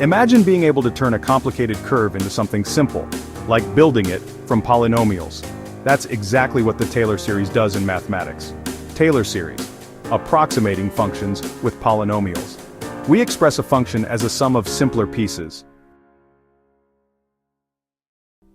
Imagine being able to turn a complicated curve into something simple, like building it from polynomials. That's exactly what the Taylor series does in mathematics. Taylor series, approximating functions with polynomials. We express a function as a sum of simpler pieces.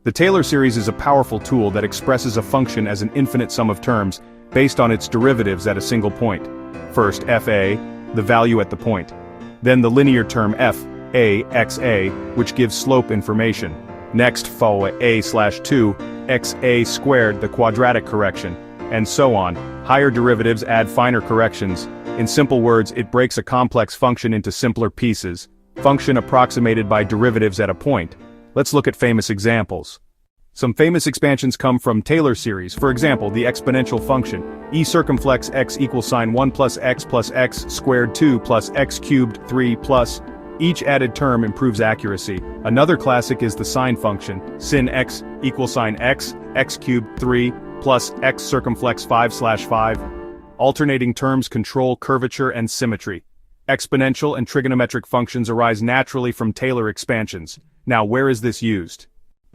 The Taylor series is a powerful tool that expresses a function as an infinite sum of terms based on its derivatives at a single point. First, fa, the value at the point. Then the linear term f, a, xa, which gives slope information. Next, fo a/2, xa squared, the quadratic correction. And so on. Higher derivatives add finer corrections. In simple words, it breaks a complex function into simpler pieces. Function approximated by derivatives at a point. Let's look at famous examples. Some famous expansions come from Taylor series, for example the exponential function, e circumflex x equals sine 1 plus x squared 2 plus x cubed 3 plus. Each added term improves accuracy. Another classic is the sine function, sin x equals sine x cubed 3 plus x circumflex 5/5. Alternating terms control curvature and symmetry. Exponential and trigonometric functions arise naturally from Taylor expansions. Now where is this used?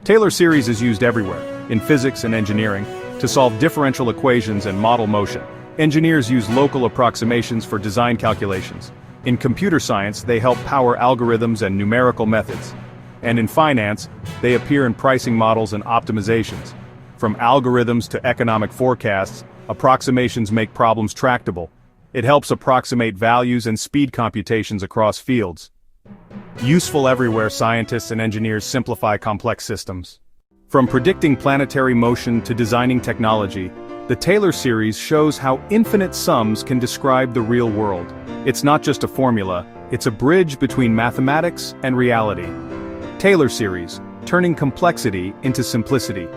Taylor series is used everywhere, in physics and engineering, to solve differential equations and model motion. Engineers use local approximations for design calculations. In computer science, they help power algorithms and numerical methods. And in finance, they appear in pricing models and optimizations. From algorithms to economic forecasts, approximations make problems tractable. It helps approximate values and speed computations across fields. Useful everywhere, scientists and engineers simplify complex systems. From predicting planetary motion to designing technology, the Taylor series shows how infinite sums can describe the real world. It's not just a formula, it's a bridge between mathematics and reality. Taylor series, turning complexity into simplicity.